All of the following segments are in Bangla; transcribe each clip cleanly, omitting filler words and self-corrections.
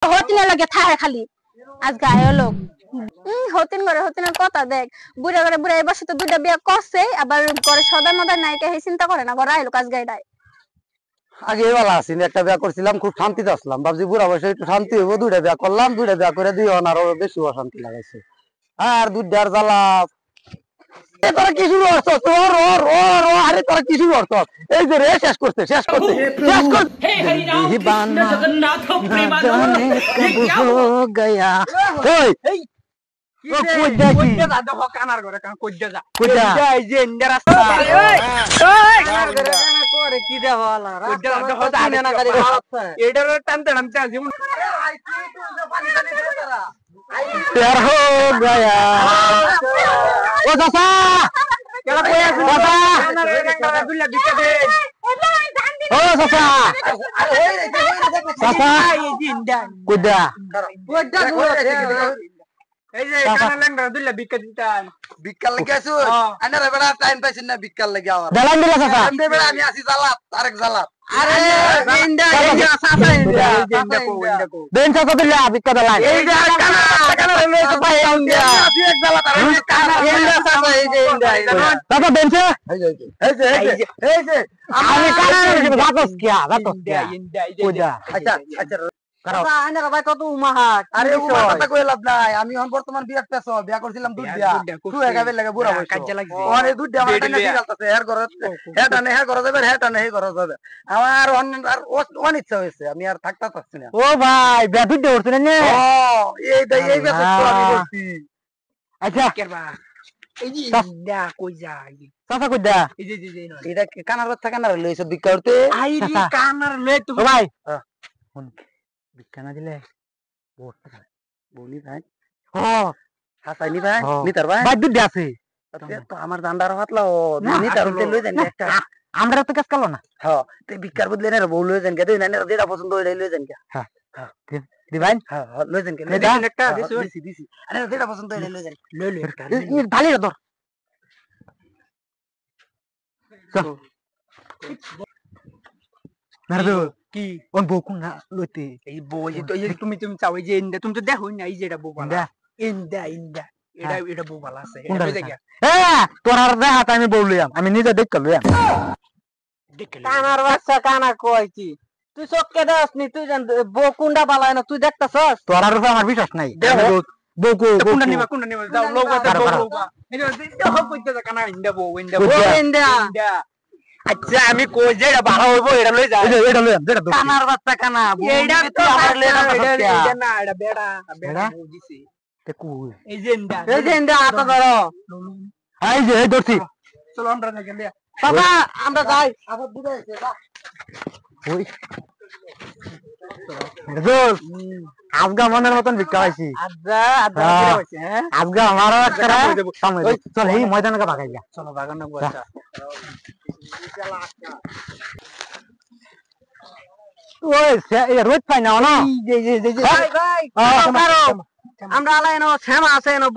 হতিনের লাগে থাকে খালি আজ গায়ে লোক হতিনের কথা দেখ বুড়া করে বুড়া এবার তো দুইটা বিয়া করছে আবার করে সদা মদা নায়িকা হে চিন্তা করে না ঘরে আইলো কাজ গাইডায় আগে এবেলা আসিনি একটা বিয়া করছিলাম খুব শান্তিতে আসলাম ভাবছি বুড়া বয়সে একটু শান্তি হইব দুইটা বিয়া করলাম দুইটা বিয়া করে দিয়ে আরো বেশি অশান্তি লাগাইছে আর দুইটার জ্বালা তোরা কি শুরু করছো আরে তোরা কি শুরু করছো এই যে রে শেষ করতে গয়া ও চাচা ও চাচা কুদা এই যে কানা লেংরা দুইলা ভিক্ষা দিতাম ভিক্ষা লাগি আছো আনারে বেড়া টাইম পাইছেন না ভিক্ষা লাগি আমার দালান দিলা চাচা আমি বেড়া আমি আসি জালাত আরেক জালাত আরে ইন্ডা চাচা ইন্ডা কো দেন চাচা দিলা ভিক্ষা দালান এই যে কানা রে তো ভাই ইন্ডা আসি এক জালাত আর কানা ইন্ডা চাচা এই যে ইন্ডা চাচা দেন এই যে আমি কানা রে গাতস কিয়া ইন্ডা কুদা আচ্ছা আচ্ছা আমি বর্তমান বিয়া বিয়া করছিলাম দুধ দিয়া লাগে বুড়া আমার অনিচ্ছা হয়েছে আমি আর থাকতে পারছি না ও ভাই বিয়া দুধ দিয়ে করছিলেন আচ্ছা কানার বাচ্চা কানার লইছ ভিক্ষা করতে কানার লই তো ভাই ভিক্ষা না দিলে বলি ভাই হাসাইনি ভাই নিতার ভাই দুধ আছে তো আমার দান্দার হাতলা নিতার লই যান একটা আমরা তো কাজ করলো না হ্যাঁ তো ভিক্ষার বদলে না বউ লই যান কে দেই না যেটা পছন্দ ওইটাই লই যান কে হ্যাঁ দি ভাই হ্যাঁ লই যান কে একটা দিছি আরে যেটা পছন্দ ওইটাই লই যান লই ঢালি ধর নারদো কি ওন বউকুন না লইতে এই বউ যে তো এই তুমি চাও এই যে ইন্ডা তুমি তো দেখো না এই যে এটা বউ বালা ইন্ডা এটা বউ বালা আছে এটা দেখে তোরার দেখাত আমি বউ লইয়াম আমি নিজে দেখ লইয়াম কানার বাচ্চা কানা কইছি তুই চোখকে দাসনি তুই জান বউ কুন্ডা বালায় না তুই দেখতাছস তোরার উপর আমার বিশ্বাস নাই বউকু কুন্ডা নিবা যাও লোগা বউ এটা দেখো কইতে কানা ইন্ডা বউ ইন্ডা আচ্ছা আমি কই যে এটা ভালো হইবো এটা লই যা এটা লইয়াম যেটা কানার বাচ্চা কানা এইটা তো আমার লেনা এটা না এটা বেড়া বুঝিছি তে কই এই যে ইন্ডা আতা ধরো এই যে ধরছি চলো আমরা যাই গেলে বাবা আমরা যাই আবার দুধ আছে যা ওই আজগা মনের মতন ভিক্ষা পাইছি আজগা আমার চল এই ময়দানকে ভাগাই যা চলো ভাগানো রোজ পাই না আমরা আলাই না শ্যামা আছে না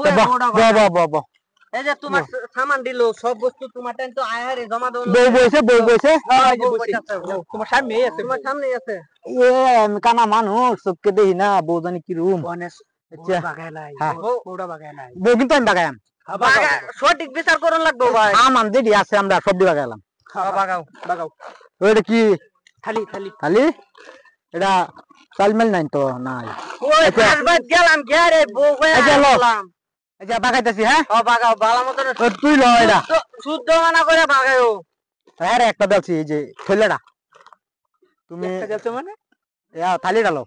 এই যে তোমার সামান দিল সব বস্তু তোমার টাইম তো আয়ারে জমা দাও বই বইছে তোমার সামনে আছে এ আমি কানা মানুষ সবকে দেখি না বউ জানি কি রুম বউ কিন্তু আমি বাগাইলাম সঠিক বিচার করুন লাগবে ভাই আমান যেটি আছে আমরা সবজি বাগাইলাম বাগাও ওইটা কি খালি এটা চালমেল নাই তো নাই গেলাম রে বউ গেলাম আচ্ছা বাগাইতেছি হ্যাঁ বাগাও ভালো মতন তুই ল এটা শুদ্ধ মানা করে বাগাও হ্যাঁ রে একটা দেখছি এই যে থইলাটা তুমি মানে থালি ডালো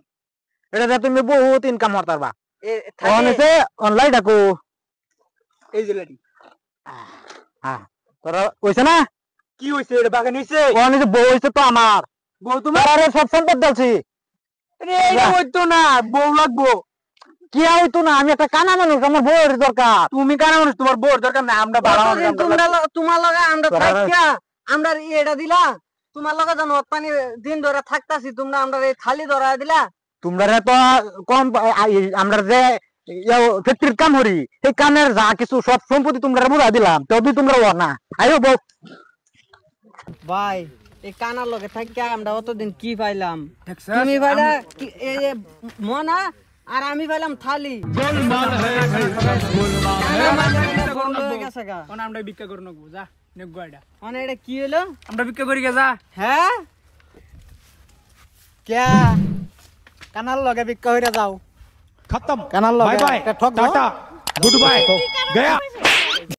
এটা তুমি বহুত ইনকাম করতারবা অনেছে অনলাইন ডাকো এই যে লাডি হ্যাঁ তোরা কইছ না কি হইছে এটা বাগান হইছে অনেছে বউ হইছে তো আমার বউ তোমার আরে সব সম্পদ dalছি এই হইতো না বউ লাগবো কি হইতো না আমি একটা কানা মানুষ আমার বউয়ের দরকার তুমি কানা মানুষ তোমার বউর দরকার না আমরা ভালো তোমার লাগা আমরা থাকিয়া আমরা এটা দিলা তোমার লাগা জানো পানি দিন ধরে থাকতাছি তোমরা আমরা এই থালি ধরা দিলা তোমরা তো কম আমরা যে ফ্যাক্টরির কাম করি এই কামের যা কিছু সব সম্পত্তি তোমরা বুঝা দিলাম তবে তোমরা না আইও বউ ভাই এই কানার লগে থাকিয়া আমরা অতদিন কি পাইলাম তুমি পাইলা এই যে মনা আর আমি পাইলাম থালি আমরা ভিক্ষা করে নেবো যা নেবো এটা মানে এটা কি হলো আমরা ভিক্ষা করি গে যা হ্যাঁ क्या কানার লগে ভিক্ষা হইরা যাও खत्म কানার লগে बाय बाय ঠক टाटा गुड बाय गया